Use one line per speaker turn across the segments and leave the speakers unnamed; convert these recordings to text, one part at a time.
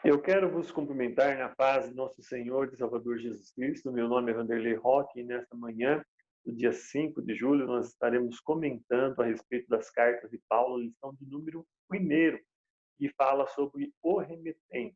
Eu quero vos cumprimentar na paz de nosso Senhor e Salvador Jesus Cristo. Meu nome é Vanderlei Roque e nesta manhã, no dia 5 de julho, nós estaremos comentando a respeito das cartas de Paulo, lição de número 1, que fala sobre o remetente.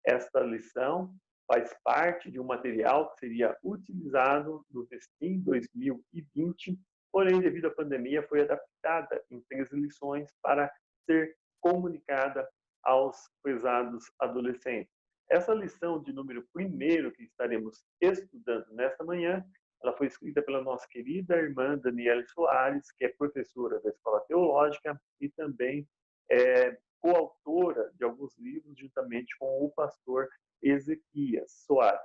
Esta lição faz parte de um material que seria utilizado no Festim 2020, porém, devido à pandemia, foi adaptada em 3 lições para ser comunicada aos prezados adolescentes. Essa lição de número 1 que estaremos estudando nesta manhã, ela foi escrita pela nossa querida irmã Daniela Soares, que é professora da Escola Teológica e também coautora de alguns livros, juntamente com o pastor Ezequias Soares.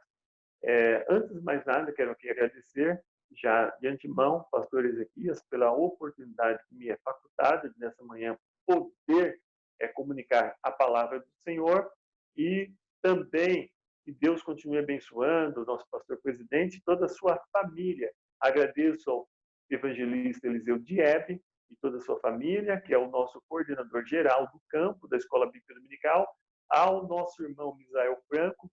Antes de mais nada, quero aqui agradecer já de antemão, pastor Ezequias, pela oportunidade que me é facultada de, nessa manhã, poder comunicar a palavra do Senhor e também que Deus continue abençoando o nosso pastor presidente e toda a sua família. Agradeço ao evangelista Eliseu Diebe e toda a sua família, que é o nosso coordenador geral do campo da Escola Bíblica Dominical, ao nosso irmão Misael Franco,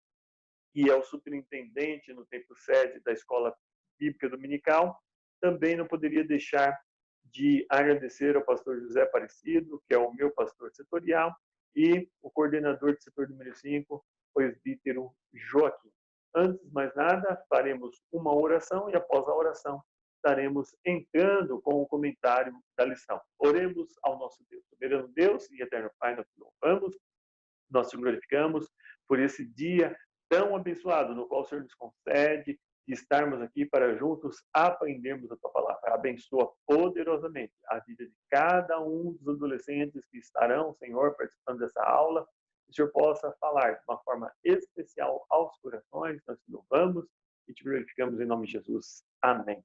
que é o superintendente no tempo sede da Escola Bíblica Dominical. Também não poderia deixar de agradecer ao pastor José Aparecido, que é o meu pastor setorial, e o coordenador do setor número 5, o presbítero Joaquim. Antes de mais nada, faremos uma oração e após a oração estaremos entrando com o comentário da lição. Oremos ao nosso Deus. Soberano Deus e eterno Pai, nós te louvamos, nós te glorificamos por esse dia tão abençoado, no qual o Senhor nos concede de estarmos aqui para juntos aprendermos a tua palavra. Abençoa poderosamente a vida de cada um dos adolescentes que estarão, Senhor, participando dessa aula. Que o Senhor possa falar de uma forma especial aos corações. Nós te louvamos e te glorificamos em nome de Jesus. Amém.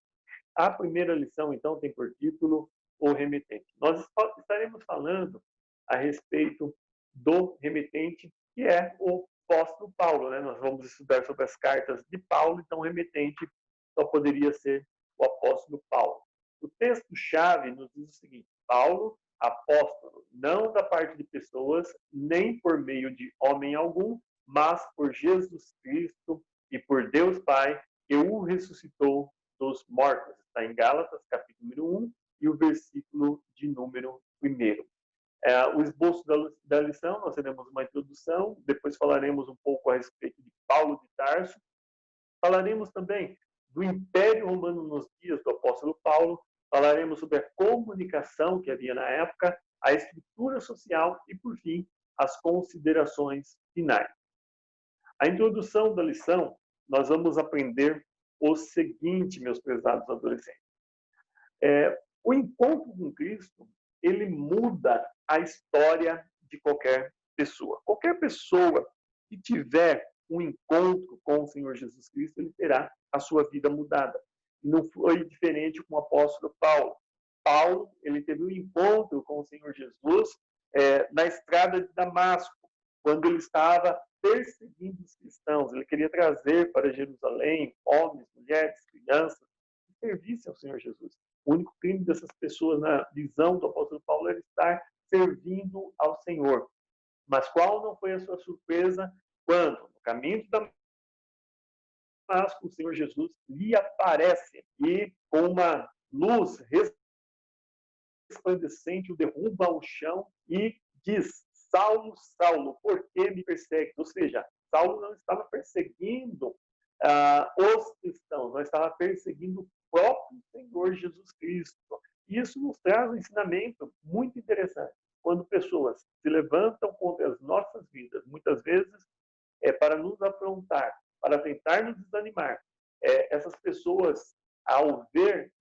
A primeira lição, então, tem por título O Remetente. Nós estaremos falando a respeito do remetente, que é o apóstolo Paulo, né? Nós vamos estudar sobre as cartas de Paulo, então o remetente só poderia ser o apóstolo Paulo. O texto-chave nos diz o seguinte: Paulo, apóstolo, não da parte de pessoas, nem por meio de homem algum, mas por Jesus Cristo e por Deus Pai, que o ressuscitou dos mortos. Está em Gálatas, capítulo número 1, e o versículo de número 1. O esboço da lição, nós teremos uma introdução, depois falaremos um pouco a respeito de Paulo de Tarso, falaremos também do Império Romano nos dias do apóstolo Paulo, falaremos sobre a comunicação que havia na época, a estrutura social e, por fim, as considerações finais. A introdução da lição, nós vamos aprender o seguinte, meus prezados adolescentes. O encontro com Cristo, ele muda a história de qualquer pessoa. Qualquer pessoa que tiver um encontro com o Senhor Jesus Cristo, ele terá a sua vida mudada. E não foi diferente com o apóstolo Paulo. Paulo, ele teve um encontro com o Senhor Jesus na estrada de Damasco, quando ele estava perseguindo os cristãos. Ele queria trazer para Jerusalém homens, mulheres, crianças, que servissem ao Senhor Jesus. O único crime dessas pessoas, na visão do apóstolo Paulo, era estar servindo ao Senhor. Mas qual não foi a sua surpresa quando, no caminho de Damasco, o Senhor Jesus lhe aparece e, com uma luz resplandecente, o derruba ao chão e diz: Saulo, Saulo, por que me persegue? Ou seja, Saulo não estava perseguindo os cristãos, mas estava perseguindo o próprio Senhor Jesus Cristo. E isso nos traz um ensinamento muito interessante. Quando pessoas se levantam contra as nossas vidas, muitas vezes para nos afrontar, para tentar nos desanimar, essas pessoas, ao ver,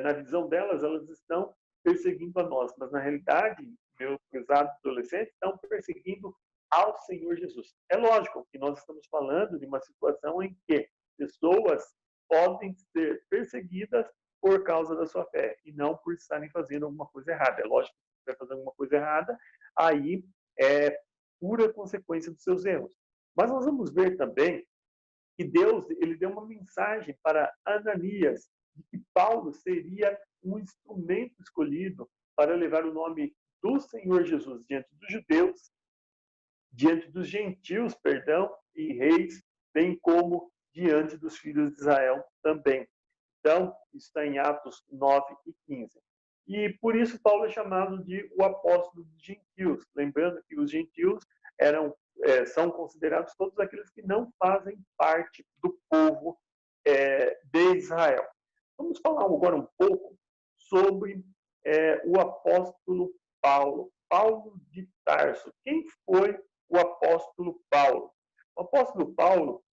na visão delas, elas estão perseguindo a nós, mas na realidade, meus pesados adolescentes estão perseguindo ao Senhor Jesus. É lógico que nós estamos falando de uma situação em que pessoas podem ser perseguidas por causa da sua fé e não por estarem fazendo alguma coisa errada. É lógico que se estiver fazendo alguma coisa errada, aí é pura consequência dos seus erros. Mas nós vamos ver também que Deus ele deu uma mensagem para Ananias de que Paulo seria um instrumento escolhido para levar o nome do Senhor Jesus diante dos judeus, diante dos gentios, perdão, e reis, bem como diante dos filhos de Israel também. Então, está em Atos 9 e 15. E por isso Paulo é chamado de o apóstolo dos gentios, lembrando que os gentios são considerados todos aqueles que não fazem parte do povo de Israel. Vamos falar agora um pouco sobre o apóstolo Paulo, Paulo de Tarso. Quem foi o apóstolo Paulo? O apóstolo Paulo,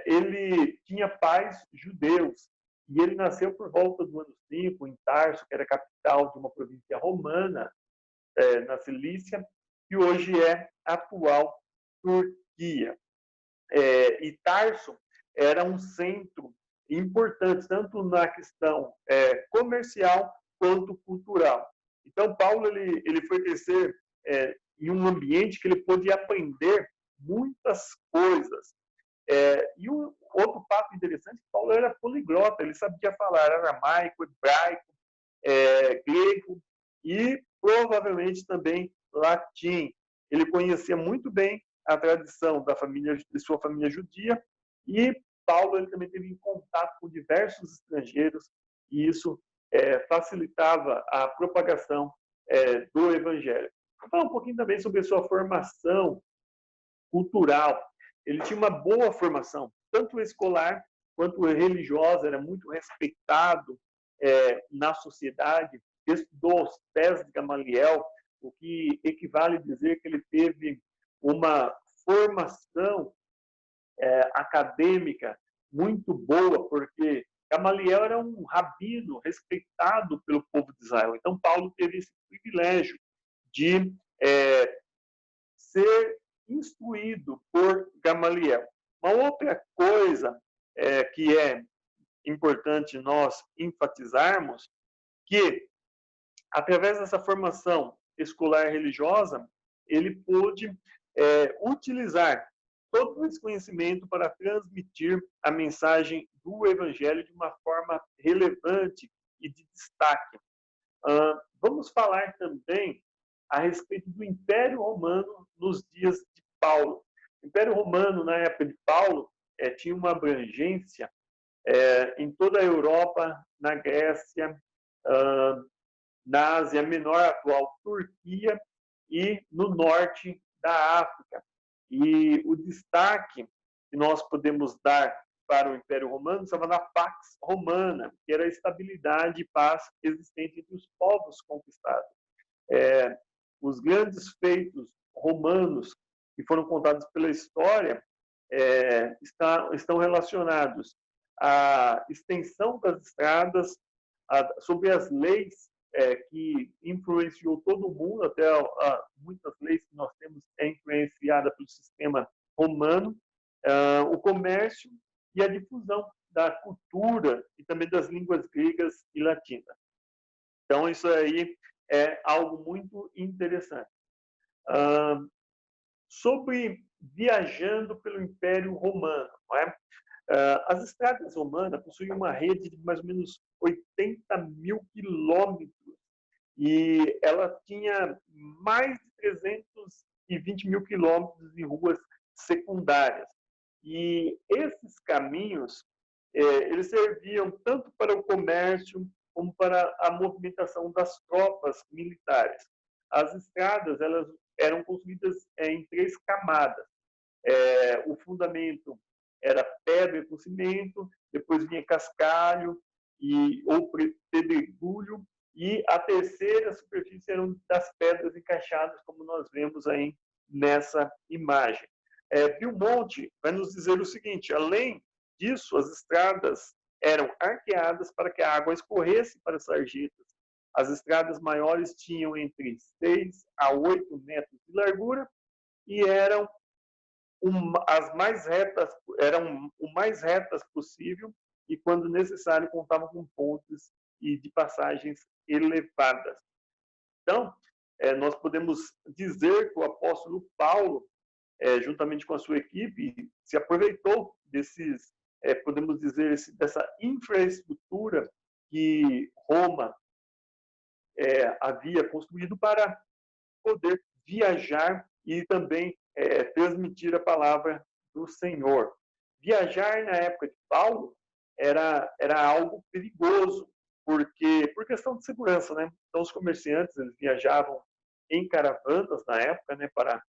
ele tinha pais judeus, e ele nasceu por volta do ano 5, em Tarso, que era capital de uma província romana, na Cilícia, que hoje é a atual Turquia. E Tarso era um centro importante, tanto na questão comercial quanto cultural. Então, Paulo ele foi crescer em um ambiente que ele podia aprender muitas coisas. E um outro fato interessante, Paulo era poliglota, ele sabia falar aramaico, hebraico, grego e provavelmente também latim. Ele conhecia muito bem a tradição de sua família judia, e Paulo ele também teve contato com diversos estrangeiros, e isso facilitava a propagação do evangelho. Vou falar um pouquinho também sobre a sua formação cultural. Ele tinha uma boa formação, tanto escolar quanto religiosa, era muito respeitado na sociedade, estudou aos pés de Gamaliel, o que equivale a dizer que ele teve uma formação acadêmica muito boa, porque Gamaliel era um rabino respeitado pelo povo de Israel. Então, Paulo teve esse privilégio de ser instruído por Gamaliel. Uma outra coisa que é importante nós enfatizarmos, que através dessa formação escolar religiosa, ele pôde utilizar todo esse conhecimento para transmitir a mensagem do Evangelho de uma forma relevante e de destaque. Vamos falar também a respeito do Império Romano nos dias de Paulo. O Império Romano, na época de Paulo, tinha uma abrangência em toda a Europa, na Grécia, na Ásia Menor, atual Turquia, e no norte da África. E o destaque que nós podemos dar para o Império Romano estava na Pax Romana, que era a estabilidade e paz existente entre os povos conquistados. Os grandes feitos romanos que foram contados pela história estão relacionados à extensão das estradas, sobre as leis que influenciou todo o mundo, até muitas leis que nós temos influenciada pelo sistema romano, o comércio e a difusão da cultura e também das línguas gregas e latinas. Então, isso aí é algo muito interessante. Sobre viajando pelo Império Romano, não é? As estradas romanas possuíam uma rede de mais ou menos 80 mil quilômetros, e ela tinha mais de 320 mil quilômetros de ruas secundárias. E esses caminhos, eles serviam tanto para o comércio como para a movimentação das tropas militares. As estradas elas eram construídas em 3 camadas. O fundamento era pedra com cimento, depois vinha cascalho ou pedregulho, e a terceira superfície eram das pedras encaixadas, como nós vemos aí nessa imagem. Belmonte vai nos dizer o seguinte: além disso, as estradas eram arqueadas para que a água escorresse para as sarjetas. As estradas maiores tinham entre 6 a 8 metros de largura e eram as mais retas, eram o mais retas possível, e quando necessário contavam com pontes e de passagens elevadas. Então, nós podemos dizer que o apóstolo Paulo, juntamente com a sua equipe, se aproveitou desses, podemos dizer, dessa infraestrutura que Roma havia construído para poder viajar e também transmitir a palavra do Senhor. Viajar na época de Paulo era algo perigoso, por questão de segurança, né? Então, os comerciantes eles viajavam em caravanas na época, né, para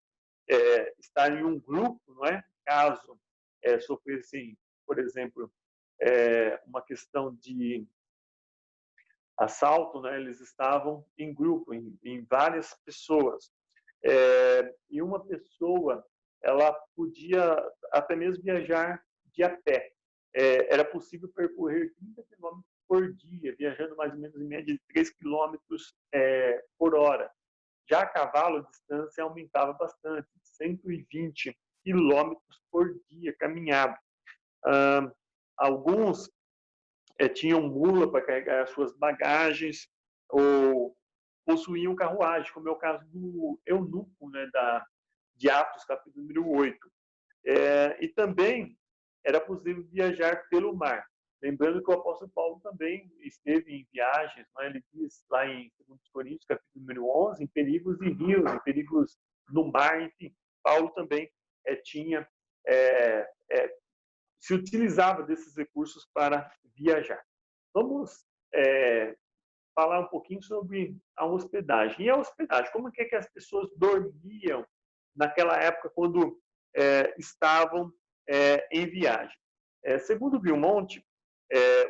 estar em um grupo, não é? Caso sofressem, por exemplo, uma questão de assalto, né? Eles estavam em grupo, em várias pessoas. E uma pessoa, ela podia até mesmo viajar de a pé. Era possível percorrer 30 quilômetros por dia, viajando mais ou menos em média de 3 quilômetros por hora. Já a cavalo, a distância aumentava bastante, 120 quilômetros por dia caminhado. Alguns tinham mula para carregar as suas bagagens, ou possuíam carruagem, como é o caso do eunuco, né, de Atos, capítulo número 8. E também era possível viajar pelo mar. Lembrando que o apóstolo Paulo também esteve em viagens, né? Ele diz lá em 2 Coríntios, capítulo número 11, em perigos de rios, em perigos no mar, enfim. Paulo também se utilizava desses recursos para viajar. Vamos falar um pouquinho sobre a hospedagem. E a hospedagem, como é que as pessoas dormiam naquela época quando estavam em viagem? Segundo Vilmonte,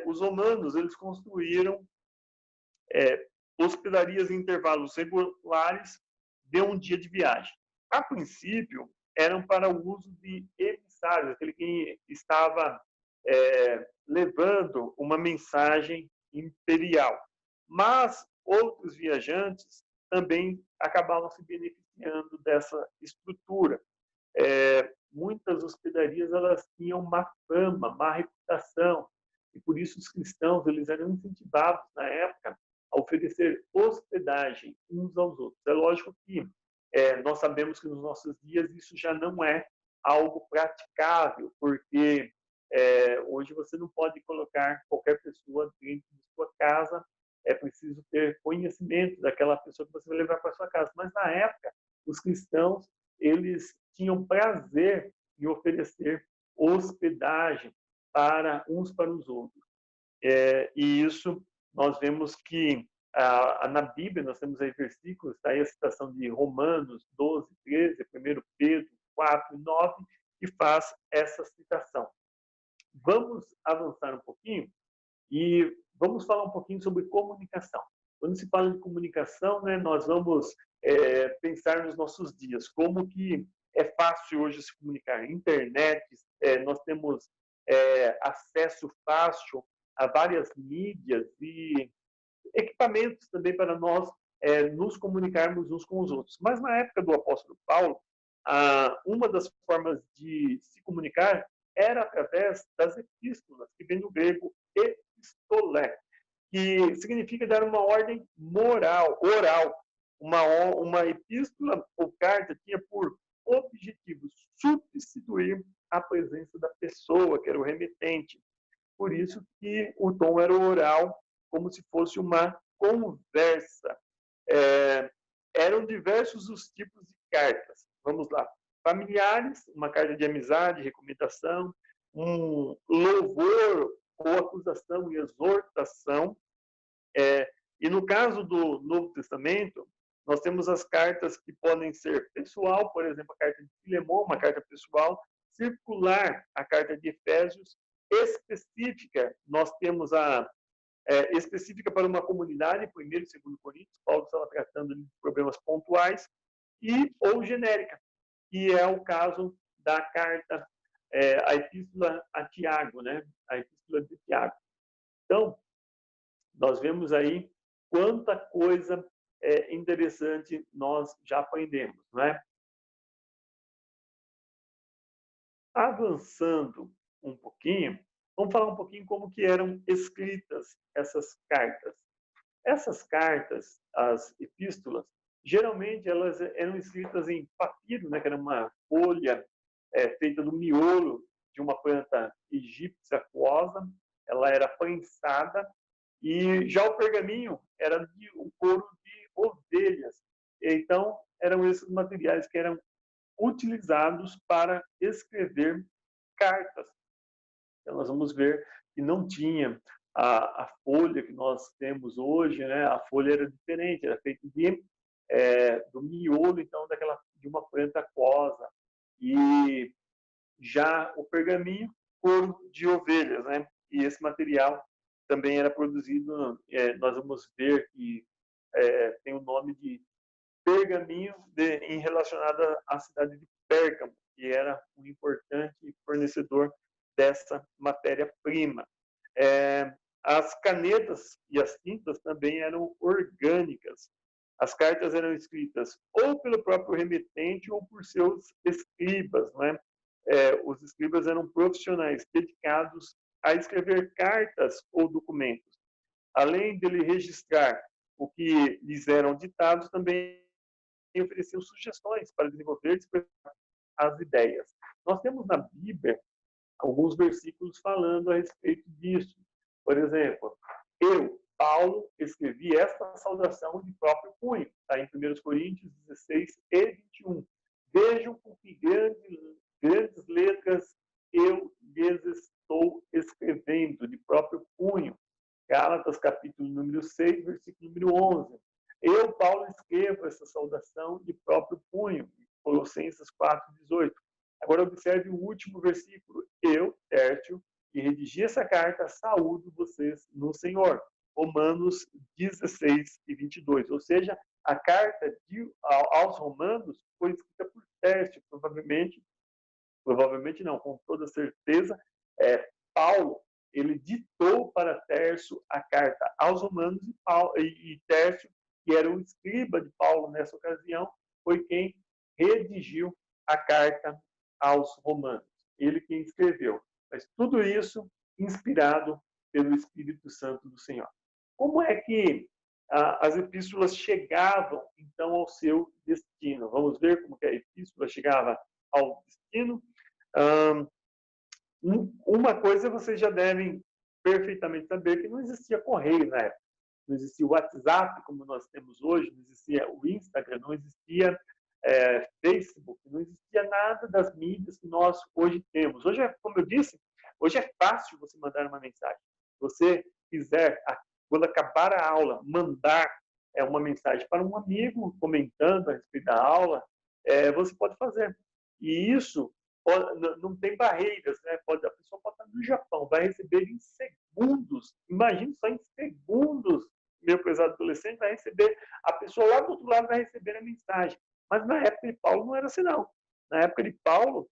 os romanos eles construíram hospedarias em intervalos regulares de um dia de viagem. A princípio, eram para o uso de emissários, aquele que estava levando uma mensagem imperial. Mas outros viajantes também acabavam se beneficiando dessa estrutura. Muitas hospedarias elas tinham má fama, má reputação, e por isso os cristãos eles eram incentivados na época a oferecer hospedagem uns aos outros. É lógico que nós sabemos que nos nossos dias isso já não é algo praticável, porque hoje você não pode colocar qualquer pessoa dentro de sua casa, é preciso ter conhecimento daquela pessoa que você vai levar para sua casa. Mas na época, os cristãos eles tinham prazer em oferecer hospedagem para uns para os outros. E isso nós vemos que na Bíblia nós temos aí versículos, está aí a citação de Romanos 12, 13, 1 Pedro 4 e 9, que faz essa citação. Vamos avançar um pouquinho e vamos falar um pouquinho sobre comunicação. Quando se fala de comunicação, né, nós vamos pensar nos nossos dias, como que é fácil hoje se comunicar. Internet, nós temos acesso fácil a várias mídias e equipamentos também para nós nos comunicarmos uns com os outros. Mas na época do apóstolo Paulo, uma das formas de se comunicar era através das epístolas, que vem do grego epistolé, que significa dar uma ordem moral, oral. Uma epístola ou carta tinha por objetivo substituir a presença da pessoa, que era o remetente. Por isso que o tom era oral, como se fosse uma conversa. Eram diversos os tipos de cartas. Vamos lá. Familiares, uma carta de amizade, recomendação, um louvor ou acusação e exortação. E no caso do Novo Testamento, nós temos as cartas que podem ser pessoal, por exemplo, a carta de Filemão, uma carta pessoal, circular, a carta de Efésios, específica, nós temos específica para uma comunidade, 1º e 2º Coríntios, Paulo estava tratando de problemas pontuais, ou genérica, que é o caso da carta, a epístola a Tiago, né? A epístola de Tiago. Então, nós vemos aí quanta coisa interessante nós já aprendemos, não é? Avançando um pouquinho, vamos falar um pouquinho como que eram escritas essas cartas. Essas cartas, as epístolas, geralmente elas eram escritas em papiro, né, que era uma folha feita do miolo de uma planta egípcia aquosa, ela era prensada, e já o pergaminho era de um couro de ovelhas. Então, eram esses materiais que eram utilizados para escrever cartas. Então, nós vamos ver que não tinha a folha que nós temos hoje, né? A folha era diferente, era feita do miolo, então, de uma planta aquosa. E já o pergaminho, couro de ovelhas, né? E esse material também era produzido, nós vamos ver que tem o nome de pergaminho relacionado à cidade de Pérgamo, que era um importante fornecedor dessa matéria-prima. As canetas e as tintas também eram orgânicas. As cartas eram escritas ou pelo próprio remetente ou por seus escribas, né? Os escribas eram profissionais dedicados a escrever cartas ou documentos. Além dele registrar o que lhes eram ditados, também ofereciam sugestões para desenvolver e expressar as ideias. Nós temos na Bíblia alguns versículos falando a respeito disso. Por exemplo, eu, Paulo, escrevi esta saudação de próprio punho. Está em 1 Coríntios 16 e 21. Vejam com que grandes letras eu lhes estou escrevendo de próprio punho. Gálatas, capítulo número 6, versículo número 11. Eu, Paulo, escrevo essa saudação de próprio punho. Colossenses 4, 18. Agora observe o último versículo. Eu, Tércio, que redigi essa carta, saúdo vocês no Senhor. Romanos 16 e 22. Ou seja, a carta aos Romanos foi escrita por Tércio, provavelmente não, com toda certeza, Paulo, ele ditou para Tércio a carta aos Romanos e Tércio, que era o escriba de Paulo nessa ocasião, foi quem redigiu a carta aos Romanos. Ele quem escreveu. Mas tudo isso inspirado pelo Espírito Santo do Senhor. Como é que as epístolas chegavam, então, ao seu destino? Vamos ver como que a epístola chegava ao destino? Uma coisa vocês já devem perfeitamente saber, que não existia correio na época. Não existia o WhatsApp, como nós temos hoje, não existia o Instagram, não existia Facebook, não existia nada das mídias que nós hoje temos. Hoje, como eu disse, hoje é fácil você mandar uma mensagem. Se você quiser, quando acabar a aula, mandar uma mensagem para um amigo comentando a respeito da aula, você pode fazer. E isso não tem barreiras, né? A pessoa pode estar no Japão, vai receber em segundos. Imagine só em segundos, meu prezado adolescente, vai receber, a pessoa lá do outro lado vai receber a mensagem. Mas na época de Paulo não era assim, não. Na época de Paulo,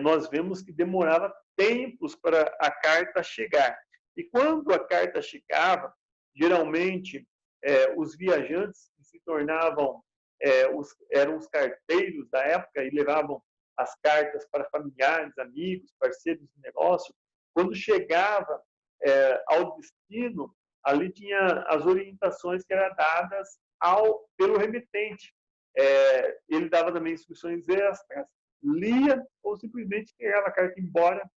nós vemos que demorava tempos para a carta chegar. E quando a carta chegava, geralmente os viajantes que se tornavam, eram os carteiros da época e levavam as cartas para familiares, amigos, parceiros de negócio. Quando chegava ao destino, ali tinha as orientações que eram dadas pelo remetente. Ele dava também instruções extras, lia ou simplesmente pegava a carta embora.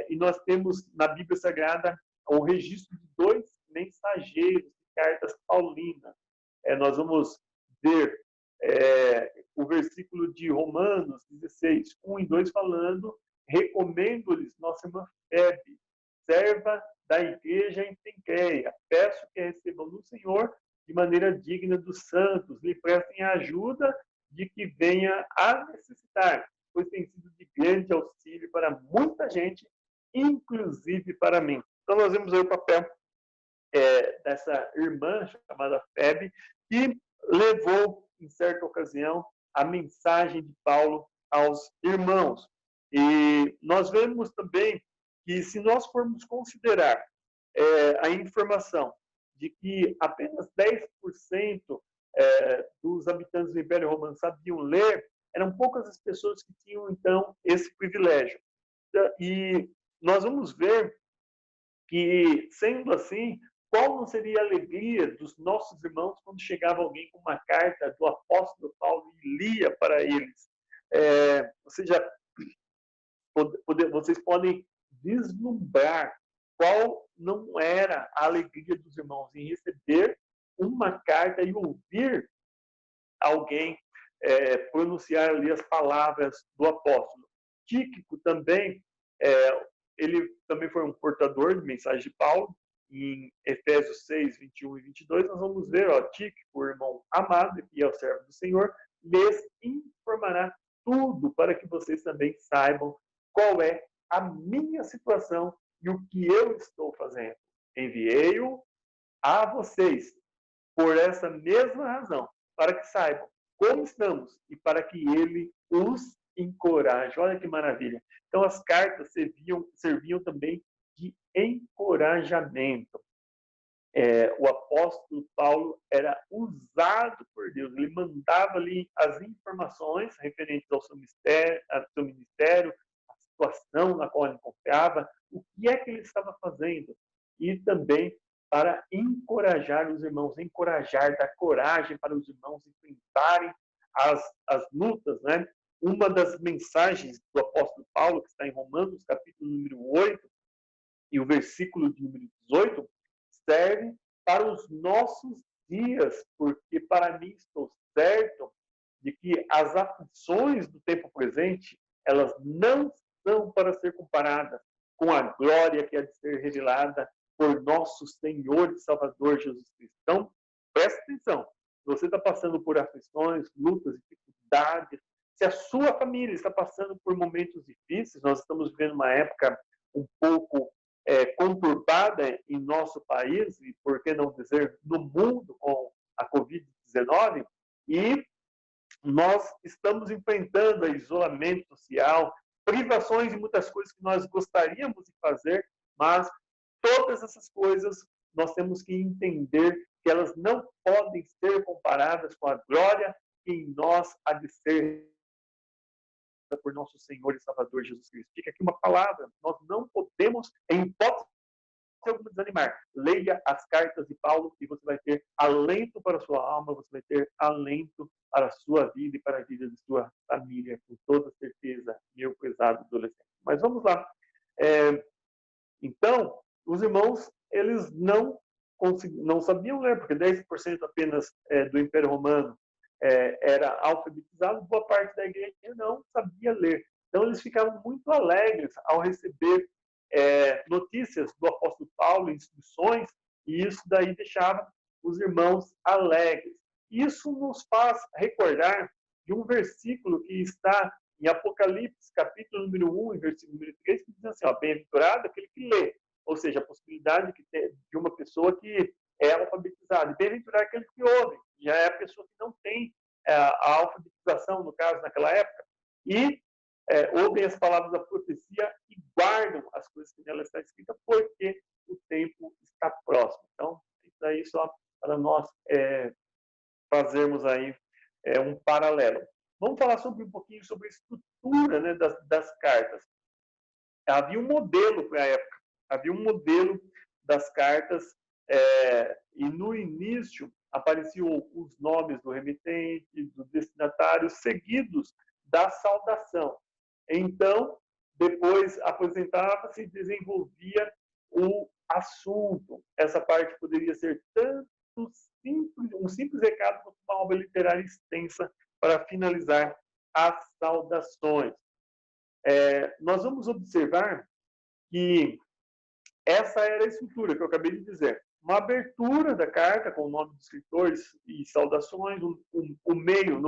E nós temos na Bíblia Sagrada o registro de 2 mensageiros de cartas paulinas. Nós vamos ver o versículo de Romanos 16, 1 e 2, falando: recomendo-lhes nossa irmã Febe, serva da igreja em Cencreia. Peço que recebam no Senhor de maneira digna dos santos, lhe prestem a ajuda de que venha a necessitar, pois tem sido de grande auxílio para muita gente, inclusive para mim. Então, nós vemos aí o papel dessa irmã chamada Febe, que levou, em certa ocasião, a mensagem de Paulo aos irmãos. E nós vemos também que, se nós formos considerar a informação de que apenas 10% dos habitantes do Império Romano sabiam ler, eram poucas as pessoas que tinham, então, esse privilégio. E nós vamos ver que, sendo assim, qual não seria a alegria dos nossos irmãos quando chegava alguém com uma carta do apóstolo Paulo e lia para eles? Ou seja, vocês podem vislumbrar qual não era a alegria dos irmãos em receber uma carta e ouvir alguém pronunciar ali as palavras do apóstolo. Tíquico também, ele também foi um portador de mensagem de Paulo. Em Efésios 6, 21 e 22, nós vamos ver, Tíquico, o irmão amado, que é o servo do Senhor, lhes informará tudo para que vocês também saibam qual é a minha situação e o que eu estou fazendo. Enviei-o a vocês por essa mesma razão, para que saibam como estamos e para que ele os encoraje. Olha que maravilha. Então, as cartas serviam também de encorajamento. O apóstolo Paulo era usado por Deus. Ele mandava ali as informações referentes ao seu ministério, a situação na qual ele confiava, o que é que ele estava fazendo. E também para encorajar os irmãos, dar coragem para os irmãos enfrentarem as lutas, né? Uma das mensagens do apóstolo Paulo, que está em Romanos, capítulo número 8, e o versículo de número 18, serve para os nossos dias, porque para mim estou certo de que as aflições do tempo presente, elas não são para ser comparadas com a glória que há de ser revelada por nosso Senhor e Salvador Jesus Cristo. Então, presta atenção. Se você está passando por aflições, lutas, dificuldades, se a sua família está passando por momentos difíceis, nós estamos vivendo uma época um pouco conturbada em nosso país, e por que não dizer no mundo, com a Covid-19, e nós estamos enfrentando isolamento social, privações de muitas coisas que nós gostaríamos de fazer, mas todas essas coisas nós temos que entender que elas não podem ser comparadas com a glória que em nós há de ser por nosso Senhor e Salvador Jesus Cristo. Fica aqui uma palavra, nós não podemos, em hipótese alguma, desanimar. Leia as cartas de Paulo e você vai ter alento para a sua alma, você vai ter alento para a sua vida e para a vida de sua família, com toda certeza, meu pesado adolescente. Mas vamos lá. Então, os irmãos, eles não sabiam ler, porque 10% apenas do Império Romano era alfabetizado, boa parte da igreja não sabia ler. Então, eles ficavam muito alegres ao receber notícias do apóstolo Paulo, instruções, e isso daí deixava os irmãos alegres. Isso nos faz recordar de um versículo que está em Apocalipse, capítulo número 1, versículo número 3, que diz assim, bem-aventurado aquele que lê, ou seja, a possibilidade de uma pessoa que é alfabetizada. Bem-aventurado aquele que ouve, já é a pessoa que não tem a alfabetização, no caso, naquela época, e ouvem as palavras da profecia e guardam as coisas que nela está escrita, porque o tempo está próximo. Então, isso aí só para nós fazermos aí um paralelo. Vamos falar um pouquinho sobre a estrutura, né, das cartas. Havia um modelo para a época, havia um modelo das cartas, e no início apareciam os nomes do remetente, do destinatário, seguidos da saudação. Então, depois apresentava-se e desenvolvia o assunto. Essa parte poderia ser tanto um simples recado quanto uma obra literária extensa para finalizar as saudações. Nós vamos observar que essa era a estrutura que eu acabei de dizer. Uma abertura da carta com o nome dos escritores e saudações, no meio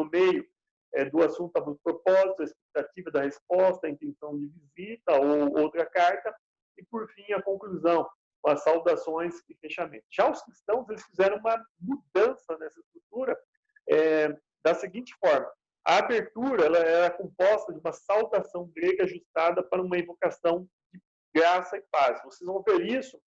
do assunto estava o propósito, a expectativa da resposta, a intenção de visita ou outra carta, e por fim a conclusão, com as saudações e fechamento. Já os cristãos, eles fizeram uma mudança nessa estrutura da seguinte forma: a abertura ela era composta de uma saudação grega ajustada para uma invocação de graça e paz. Vocês vão ver isso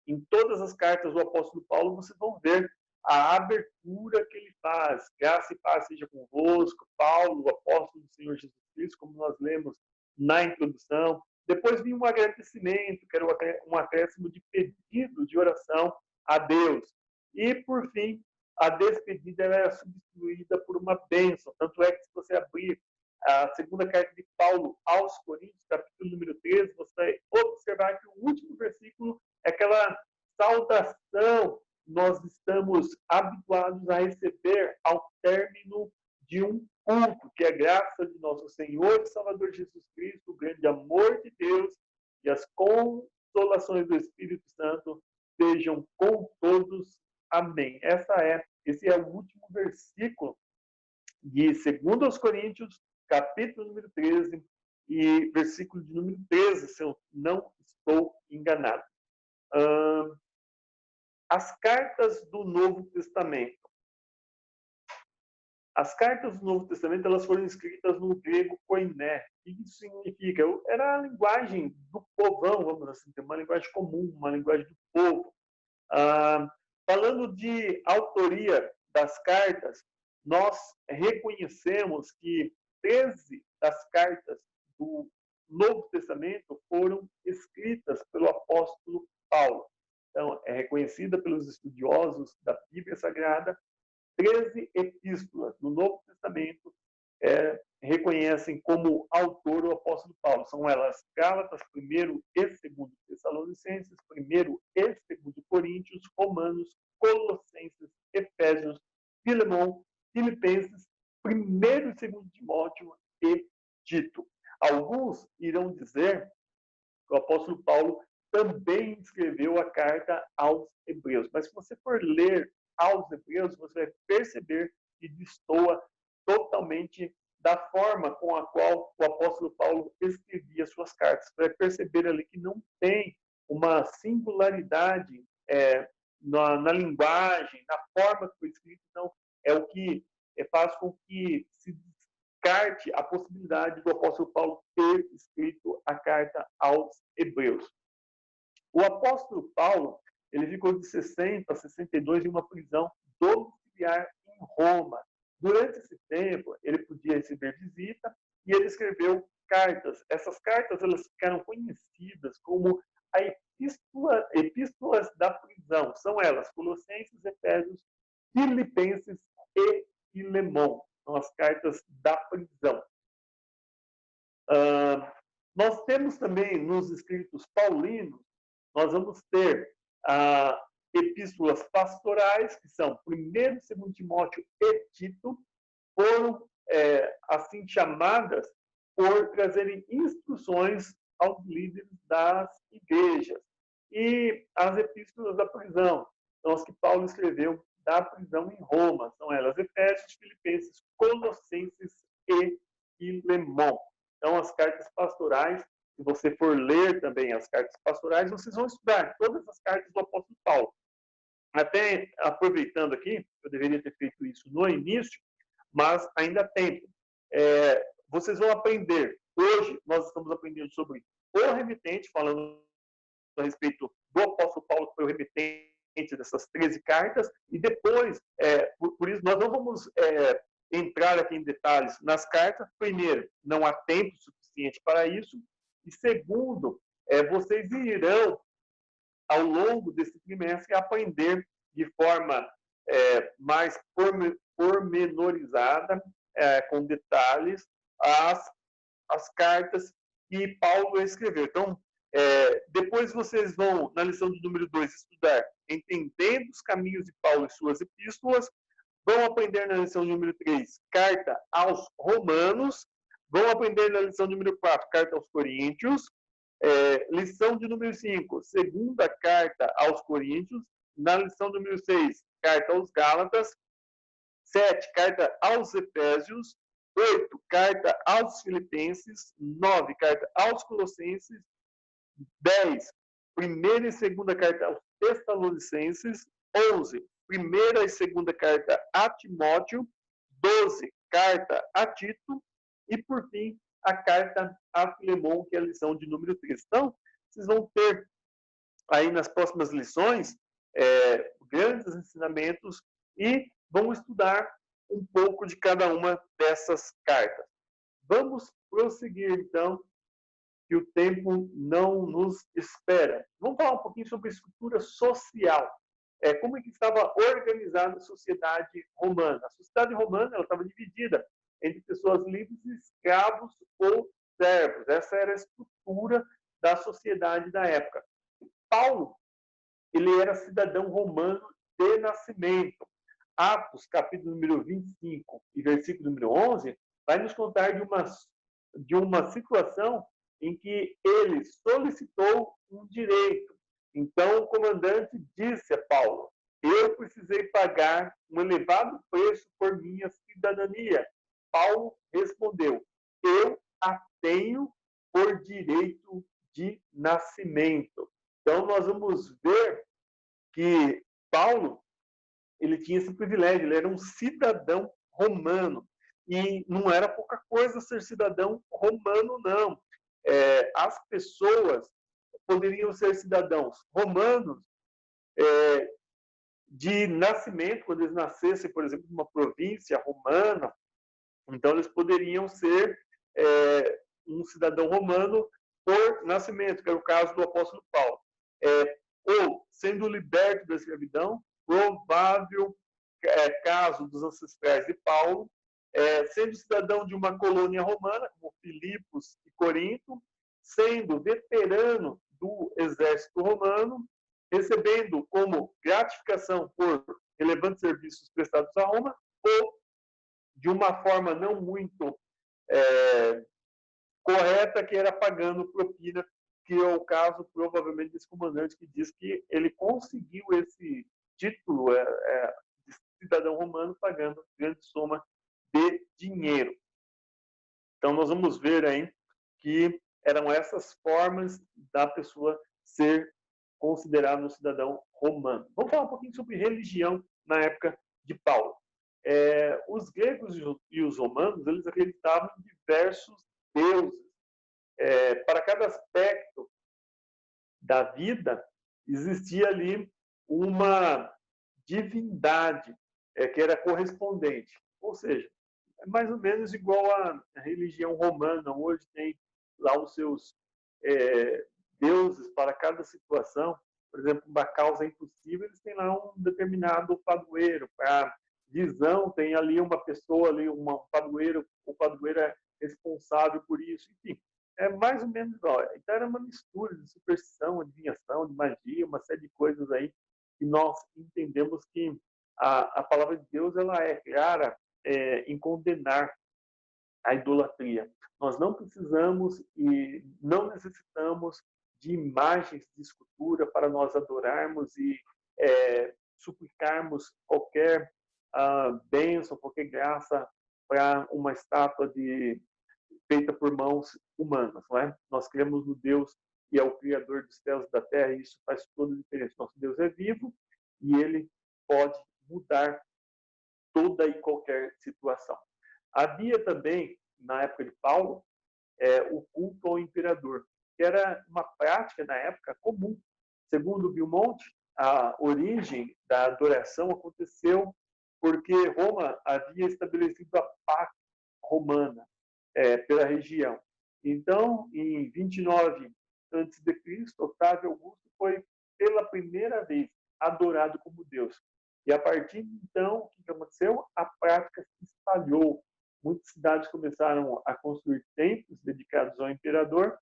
em todas as cartas do apóstolo Paulo, vocês vão ver a abertura que ele faz. Graça e paz seja convosco, Paulo, o apóstolo do Senhor Jesus Cristo, como nós lemos na introdução. Depois vinha um agradecimento, que era um acréscimo de pedido de oração a Deus. E, por fim, a despedida era substituída por uma bênção. Tanto é que, se você abrir a segunda carta de Paulo aos Coríntios, capítulo número 13, você vai observar que o último versículo é aquela saudação que nós estamos habituados a receber ao término graça de nosso Senhor e Salvador Jesus Cristo, o grande amor de Deus e as consolações do Espírito Santo sejam com todos. Amém. Esse é o último versículo de 2 Coríntios, capítulo número 13, e versículo de número 13, se eu não estou enganado. As cartas do Novo Testamento. As cartas do Novo Testamento, elas foram escritas no grego koiné. O que isso significa? Era a linguagem do povão, vamos assim dizer, uma linguagem comum, uma linguagem do povo. Falando de autoria das cartas, nós reconhecemos que 13 das cartas do Novo Testamento foram escritas pelo apóstolo Paulo. Então, é reconhecida pelos estudiosos da Bíblia Sagrada. 13 epístolas no Novo Testamento reconhecem como autor o apóstolo Paulo. São elas Gálatas, 1º e 2º Tessalonicenses, 1º e 2º Coríntios, Romanos, Colossenses, Efésios, Filemão, Filipenses, 1º e 2º Timóteo e Tito. Alguns irão dizer que o apóstolo Paulo também escreveu a carta aos Hebreus. Mas se você for ler aos Hebreus, você vai perceber que destoa totalmente da forma com a qual o apóstolo Paulo escrevia suas cartas. Você vai perceber ali que não tem uma singularidade na linguagem, na forma que foi escrito. Então, é o que faz com que se descarte a possibilidade do apóstolo Paulo ter escrito a carta aos Hebreus. O apóstolo Paulo, ele ficou de 60 a 62 em uma prisão domiciliar em Roma. Durante esse tempo, ele podia receber visita e ele escreveu cartas. Essas cartas elas ficaram conhecidas como epístolas da prisão. São elas Colossenses, Efésios, Filipenses e Filemão. São as cartas da prisão. Nós temos também nos escritos paulinos, nós vamos ter epístolas pastorais, que são 1º e 2º Timóteo e Tito, foram assim chamadas por trazerem instruções aos líderes das igrejas. E as epístolas da prisão, são as que Paulo escreveu da prisão em Roma, são elas Efésios, Filipenses, Colossenses e Filemão. Então, as cartas pastorais, se você for ler também as cartas pastorais, vocês vão estudar todas as cartas do apóstolo Paulo. Até aproveitando aqui, eu deveria ter feito isso no início, mas ainda há tempo. Vocês vão aprender. Hoje, nós estamos aprendendo sobre o remitente, falando a respeito do apóstolo Paulo, que foi o remitente dessas 13 cartas, e depois, por isso, nós não vamos entrar aqui em detalhes nas cartas. Primeiro, não há tempo suficiente para isso, e segundo, vocês irão, ao longo desse trimestre, aprender de forma mais pormenorizada, com detalhes, as cartas que Paulo escreveu. Então, depois vocês vão, na lição de número 2, estudar Entendendo os Caminhos de Paulo e suas Epístolas, vão aprender na lição número 3, Carta aos Romanos, vão aprender na lição número 4, Carta aos Coríntios, lição de número 5, segunda Carta aos Coríntios, na lição número 6, Carta aos Gálatas, 7, Carta aos Efésios, 8, Carta aos Filipenses, 9, Carta aos Colossenses, 10, primeira e segunda Carta aos Tessalonicenses, 11, primeira e segunda Carta a Timóteo, 12, Carta a Tito, e, por fim, a Carta a Filemão, que é a lição de número 3. Então, vocês vão ter aí nas próximas lições grandes ensinamentos e vão estudar um pouco de cada uma dessas cartas. Vamos prosseguir, então, que o tempo não nos espera. Vamos falar um pouquinho sobre a estrutura social. Como é que estava organizada a sociedade romana? A sociedade romana ela estava dividida entre pessoas livres e escravos ou servos. Essa era a estrutura da sociedade da época. Paulo, ele era cidadão romano de nascimento. Atos, capítulo número 25 e versículo número 11, vai nos contar de uma situação em que ele solicitou um direito. Então, o comandante disse a Paulo: eu precisei pagar um elevado preço por minha cidadania. Paulo respondeu: eu a tenho por direito de nascimento. Então, nós vamos ver que Paulo ele tinha esse privilégio, ele era um cidadão romano. E não era pouca coisa ser cidadão romano, não. As pessoas poderiam ser cidadãos romanos de nascimento, quando eles nascessem, por exemplo, numa província romana, então eles poderiam ser um cidadão romano por nascimento, que era o caso do apóstolo Paulo. Ou sendo liberto da escravidão, provável caso dos ancestrais de Paulo, sendo cidadão de uma colônia romana, como Filipos e Corinto, sendo veterano do exército romano, recebendo como gratificação por relevantes serviços prestados a Roma, ou de uma forma não muito correta, que era pagando propina, que é o caso, provavelmente, desse comandante que diz que ele conseguiu esse título de cidadão romano pagando grande soma de dinheiro. Então, nós vamos ver aí que eram essas formas da pessoa ser considerado um cidadão romano. Vamos falar um pouquinho sobre religião na época de Paulo. Os gregos e os romanos, eles acreditavam em diversos deuses. Para cada aspecto da vida, existia ali uma divindade que era correspondente. Ou seja, é mais ou menos igual à religião romana. Hoje tem lá os seus deuses para cada situação. Por exemplo, uma causa impossível, eles têm lá um determinado padroeiro. Para visão, tem ali uma pessoa, ali, um padroeiro, o padroeiro é responsável por isso. Enfim, é mais ou menos igual. Então, era uma mistura de superstição, adivinhação, de magia, uma série de coisas aí que nós entendemos que a palavra de Deus ela é clara em condenar a idolatria. Nós não precisamos e não necessitamos de imagens de escultura para nós adorarmos e suplicarmos qualquer bênção, qualquer graça para uma estátua feita por mãos humanas. Não é? Nós cremos no Deus que é o Criador dos céus e da terra, e isso faz toda a diferença. Nosso Deus é vivo e ele pode mudar toda e qualquer situação. Havia também, na época de Paulo, o culto ao imperador, que era uma prática, na época, comum. Segundo Beaumont, a origem da adoração aconteceu porque Roma havia estabelecido a paz romana pela região. Então, em 29 a.C., Otávio Augusto foi, pela primeira vez, adorado como Deus. E, a partir de então, o que aconteceu? A prática se espalhou. Muitas cidades começaram a construir templos dedicados ao imperador,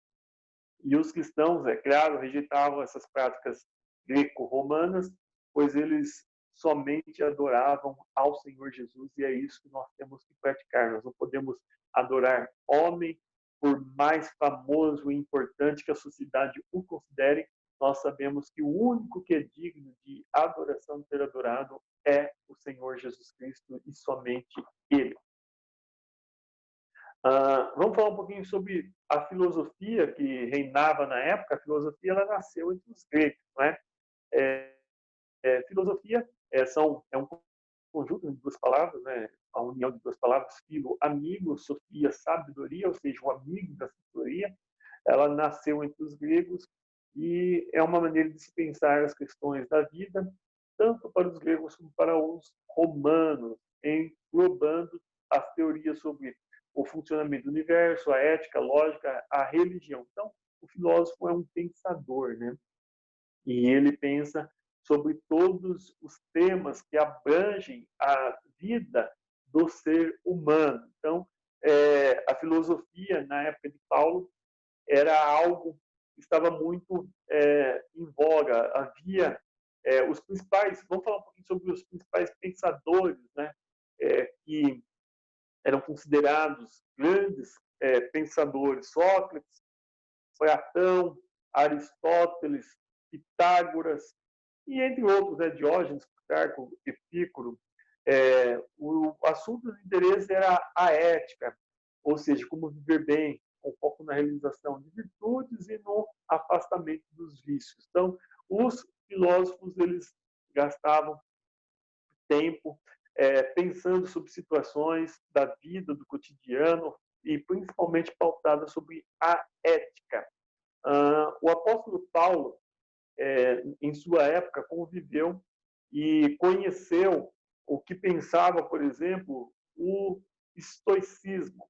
e os cristãos, é claro, rejeitavam essas práticas greco-romanas, pois eles somente adoravam ao Senhor Jesus, e é isso que nós temos que praticar. Nós não podemos adorar homem, por mais famoso e importante que a sociedade o considere. Nós sabemos que o único que é digno de adoração, de ser adorado, é o Senhor Jesus Cristo e somente Ele. Vamos falar um pouquinho sobre a filosofia que reinava na época. A filosofia ela nasceu entre os gregos, não é? Filosofia é um conjunto de duas palavras, né? A união de duas palavras, filo, amigo, sofia, sabedoria, ou seja, o amigo da sabedoria. Ela nasceu entre os gregos e é uma maneira de se pensar as questões da vida, tanto para os gregos como para os romanos, englobando as teorias sobre o funcionamento do universo, a ética, a lógica, a religião. Então, o filósofo é um pensador, né? E ele pensa sobre todos os temas que abrangem a vida do ser humano. Então, a filosofia, na época de Paulo, era algo que estava muito em voga. Havia os principais, vamos falar um pouquinho sobre os principais pensadores, né, que eram considerados grandes pensadores: Sócrates, Platão, Aristóteles, Pitágoras, e entre outros, né, Diógenes, Plutarco, Epícoro. O assunto de interesse era a ética, ou seja, como viver bem, com foco na realização de virtudes e no afastamento dos vícios. Então, os filósofos, eles gastavam tempo pensando sobre situações da vida, do cotidiano, e principalmente pautadas sobre a ética. O apóstolo Paulo, em sua época, conviveu e conheceu o que pensava, por exemplo, o estoicismo.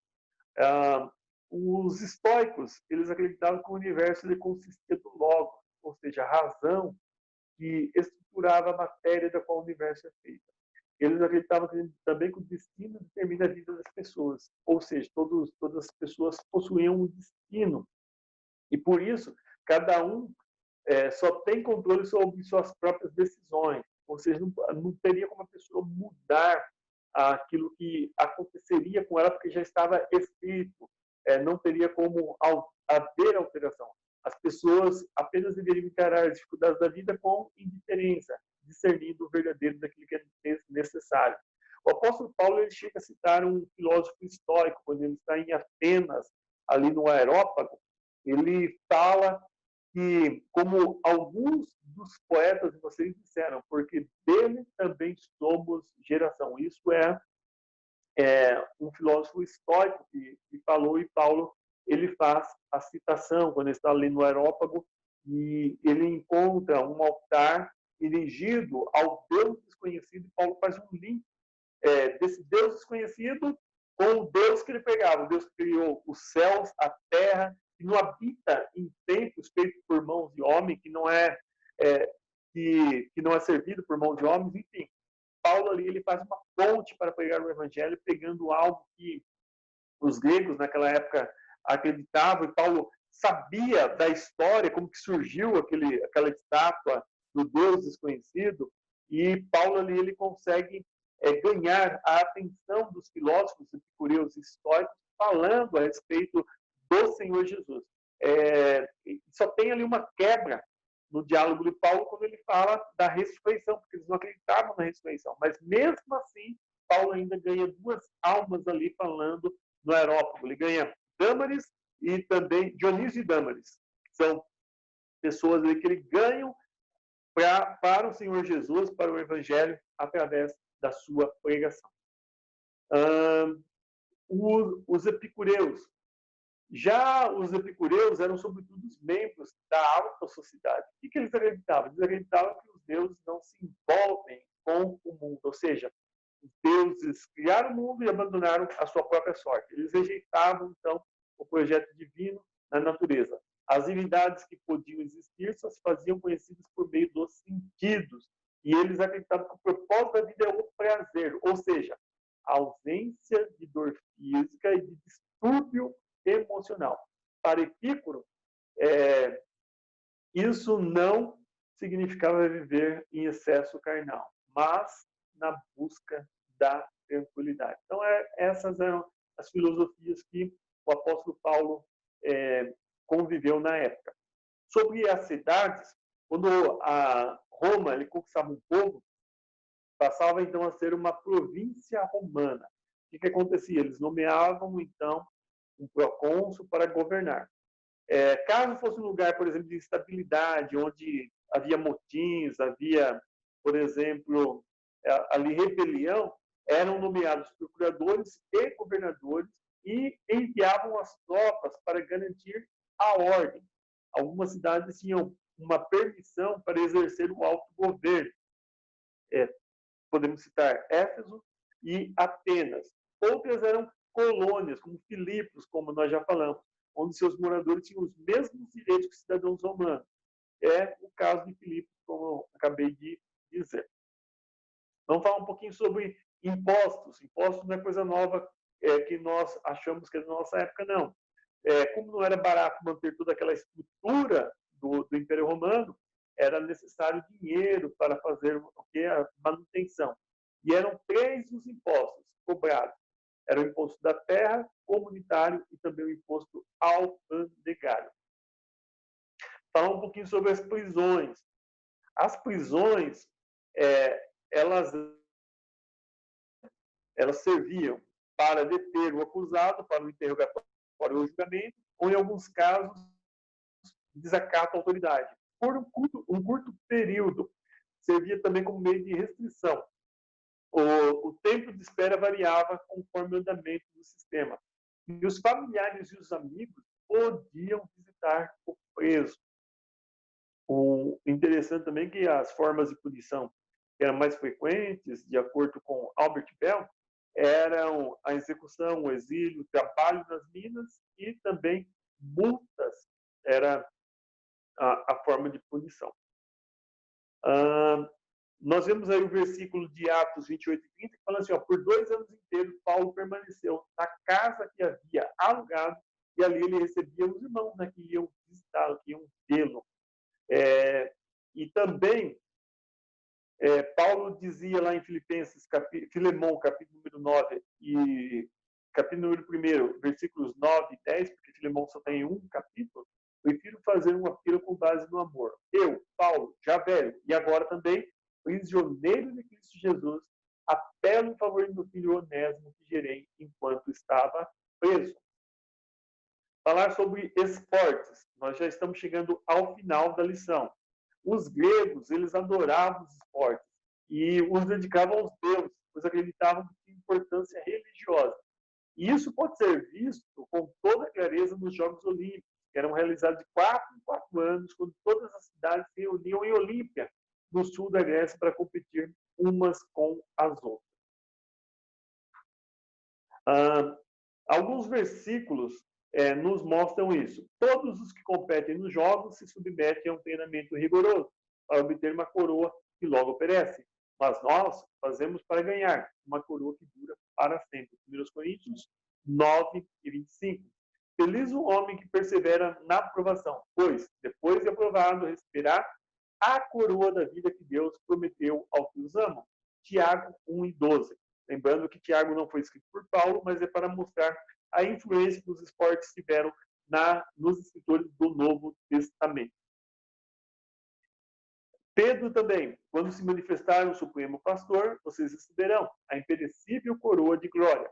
Os estoicos, eles acreditavam que o universo ele consistia do logos, ou seja, a razão que estruturava a matéria da qual o universo é feito. Eles acreditavam também que o destino determina a vida das pessoas, ou seja, todas as pessoas possuíam um destino, e por isso cada um só tem controle sobre suas próprias decisões, ou seja, não teria como a pessoa mudar aquilo que aconteceria com ela, porque já estava escrito, não teria como haver alteração. As pessoas apenas deveriam encarar as dificuldades da vida com indiferença, discernindo o verdadeiro daquilo que é necessário. O apóstolo Paulo ele chega a citar um filósofo estoico, quando ele está em Atenas, ali no Aerópago, ele fala que, como alguns dos poetas de vocês disseram, porque dele também somos geração. Isso um filósofo estoico que falou, e Paulo ele faz a citação quando ele está ali no Aerópago e ele encontra um altar erigido ao Deus desconhecido, e Paulo faz um link desse Deus desconhecido com o Deus que ele pregava, o Deus que criou os céus, a terra, que não habita em templos feitos por mãos de homem, que não é servido por mãos de homens, enfim. Paulo ali ele faz uma ponte para pregar o evangelho, pegando algo que os gregos naquela época acreditavam, e Paulo sabia da história, como que surgiu aquela estátua do Deus desconhecido, e Paulo ali ele consegue ganhar a atenção dos filósofos epicureus e estoicos, falando a respeito do Senhor Jesus. Só tem ali uma quebra no diálogo de Paulo quando ele fala da ressurreição, porque eles não acreditavam na ressurreição. Mas mesmo assim, Paulo ainda ganha duas almas ali falando no Aerópago. Ele ganha Dâmaris e também Dionísio e Dâmaris. São pessoas ali que ele ganha para o Senhor Jesus, para o Evangelho, através da sua pregação. Os epicureus. Já os epicureus eram, sobretudo, os membros da alta sociedade. O que eles acreditavam? Eles acreditavam que os deuses não se envolvem com o mundo, ou seja, os deuses criaram o mundo e abandonaram a sua própria sorte. Eles rejeitavam, então, o projeto divino na natureza. As divindades que podiam existir só se faziam conhecidas por meio dos sentidos. E eles acreditavam que o propósito da vida é o prazer, ou seja, a ausência de dor física e de distúrbio emocional. Para Epícoro, isso não significava viver em excesso carnal, mas na busca da tranquilidade. Então, essas eram as filosofias que o apóstolo Paulo conviveu na época. Sobre as cidades, quando a Roma ele conquistava um povo, passava então a ser uma província romana. O que acontecia? Eles nomeavam então um procônsul para governar. Caso fosse um lugar, por exemplo, de instabilidade, onde havia motins, havia, por exemplo, ali rebelião, eram nomeados procuradores e governadores e enviavam as tropas para garantir a ordem. Algumas cidades tinham uma permissão para exercer o autogoverno. Podemos citar Éfeso e Atenas. Outras eram colônias, como Filipos, como nós já falamos, onde seus moradores tinham os mesmos direitos que cidadãos romanos. É o caso de Filipos, como eu acabei de dizer. Vamos falar um pouquinho sobre impostos. Impostos não é coisa nova que nós achamos que é da nossa época, não. Como não era barato manter toda aquela estrutura do Império Romano, era necessário dinheiro para fazer a manutenção. E eram 3 os impostos cobrados. Era o imposto da terra, comunitário e também o imposto alfandegário. Falar um pouquinho sobre as prisões. As prisões, elas serviam para deter o acusado, para o interrogatório ou julgamento, ou, em alguns casos, desacato à autoridade. Por um curto período, servia também como meio de restrição. O tempo de espera variava conforme o andamento do sistema. E os familiares e os amigos podiam visitar o preso. O interessante também é que as formas de punição que eram mais frequentes, de acordo com Albert Bell, eram a execução, o exílio, o trabalho nas minas e também multas era a forma de punição. Nós vemos aí o versículo de Atos 28 e 30, que fala assim, por 2 anos inteiros, Paulo permaneceu na casa que havia alugado, e ali ele recebia os irmãos, né, que iam visitá-lo, que iam vê-lo. E também, Paulo dizia lá em Filemão, capítulo número 9, e capítulo número 1, versículos 9 e 10, porque Filemão só tem um capítulo, prefiro fazer um apelo com base no amor. Eu, Paulo, já velho, e agora também, prisioneiro de Cristo Jesus, apelo em favor do meu filho Onésimo, que gerei enquanto estava preso. Falar sobre esportes. Nós já estamos chegando ao final da lição. Os gregos, eles adoravam os esportes e os dedicavam aos deuses, pois acreditavam que tinha importância religiosa. E isso pode ser visto com toda clareza nos Jogos Olímpicos, que eram realizados de 4 em 4 anos, quando todas as cidades se reuniam em Olímpia, no sul da Grécia, para competir umas com as outras. Alguns versículos nos mostram isso. Todos os que competem nos jogos se submetem a um treinamento rigoroso para obter uma coroa que logo perece. Mas nós fazemos para ganhar uma coroa que dura para sempre. 1 Coríntios 9 e 25. Feliz o homem que persevera na aprovação, pois, depois de aprovado, receberá a coroa da vida que Deus prometeu aos que os amam. Tiago 1 e 12. Lembrando que Tiago não foi escrito por Paulo, mas é para mostrar a influência que os esportes tiveram nos escritores do Novo Testamento. Pedro também, quando se manifestar o Supremo Pastor, vocês receberão a imperecível coroa de glória.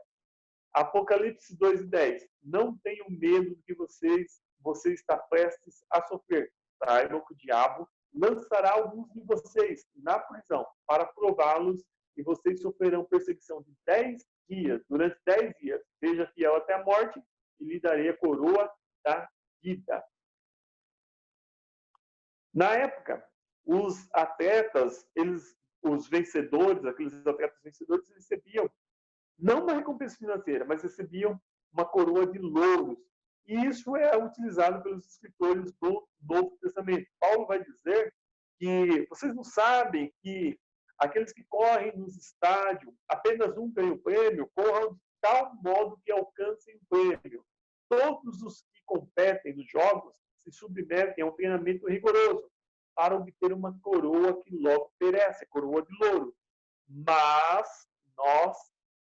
Apocalipse 2 e 10. Não tenham medo do que você está prestes a sofrer. Saibam que o diabo lançará alguns de vocês na prisão para prová-los, e vocês sofrerão perseguição de 10 dias, durante 10 dias. Seja fiel até a morte e lhe darei a coroa da vida. Na época, os atletas, os vencedores, aqueles atletas vencedores, recebiam não uma recompensa financeira, mas recebiam uma coroa de louros. E isso é utilizado pelos escritores do Novo Testamento. Paulo vai dizer que vocês não sabem que aqueles que correm nos estádios, apenas um ganha o prêmio, corram de tal modo que alcancem o prêmio. Todos os que competem nos jogos se submetem a um treinamento rigoroso para obter uma coroa que logo perece, a coroa de louro. Mas nós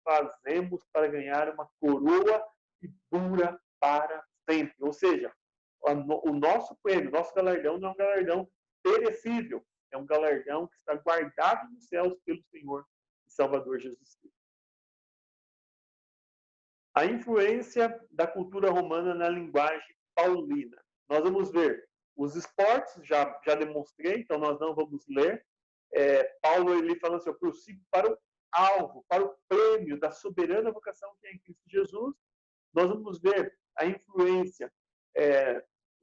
fazemos para ganhar uma coroa que dura para sempre. Ou seja, o nosso prêmio, o nosso galardão não é um galardão perecível, é um galardão que está guardado nos céus pelo Senhor e Salvador Jesus Cristo. A influência da cultura romana na linguagem paulina. Nós vamos ver os esportes, já demonstrei, então nós não vamos ler. Paulo ele fala assim, eu prossigo para o alvo, para o prêmio da soberana vocação que é em Cristo Jesus. Nós vamos ver a influência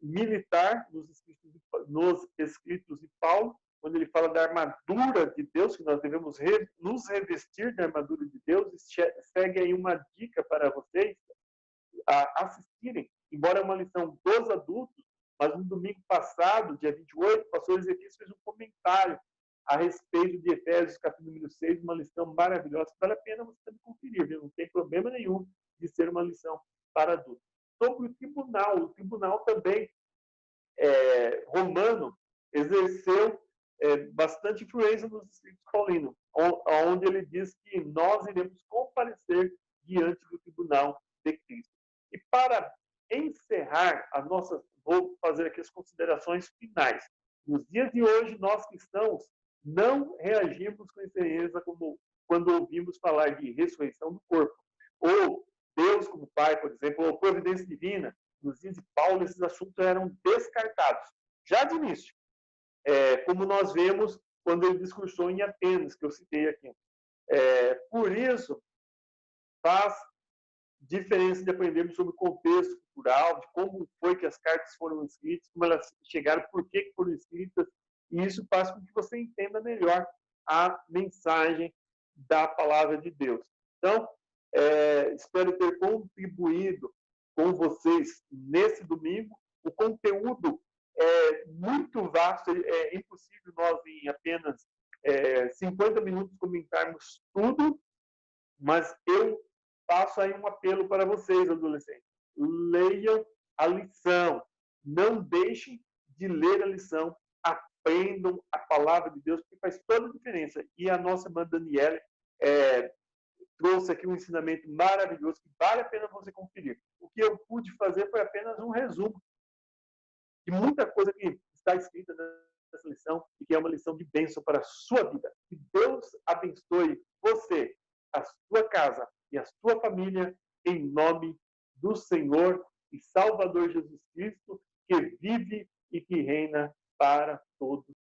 militar nos escritos de Paulo, quando ele fala da armadura de Deus, que nós devemos nos revestir da armadura de Deus. E segue aí uma dica para vocês assistirem, embora é uma lição dos adultos, mas no domingo passado, dia 28, o pastor Ezequiel fez um comentário a respeito de Efésios, capítulo número 6, uma lição maravilhosa, vale a pena você também conferir, viu? Não tem problema nenhum de ser uma lição para adultos. Sobre o tribunal também romano exerceu bastante influência nos escritos paulinos, onde ele diz que nós iremos comparecer diante do tribunal de Cristo. E para encerrar a nossa, vou fazer aqui as considerações finais. Nos dias de hoje, nós cristãos não reagimos com estranheza como quando ouvimos falar de ressurreição do corpo, ou Deus como Pai, por exemplo, ou providência divina. Nos dias de Paulo, esses assuntos eram descartados, já de início, como nós vemos quando ele discursou em Atenas, que eu citei aqui. Por isso, faz diferença de aprendermos sobre o contexto cultural, de como foi que as cartas foram escritas, como elas chegaram, por que foram escritas, e isso faz com que você entenda melhor a mensagem da palavra de Deus. Então, espero ter contribuído com vocês nesse domingo. O conteúdo é muito vasto, é impossível nós em apenas 50 minutos comentarmos tudo, mas eu faço aí um apelo para vocês, adolescentes. Leiam a lição. Não deixem de ler a lição. Aprendam a palavra de Deus, porque faz toda a diferença. E a nossa irmã Daniela trouxe aqui um ensinamento maravilhoso que vale a pena você conferir. O que eu pude fazer foi apenas um resumo de muita coisa que está escrita nessa lição e que é uma lição de bênção para a sua vida. Que Deus abençoe você, a sua casa e a sua família, em nome do Senhor e Salvador Jesus Cristo, que vive e que reina para todos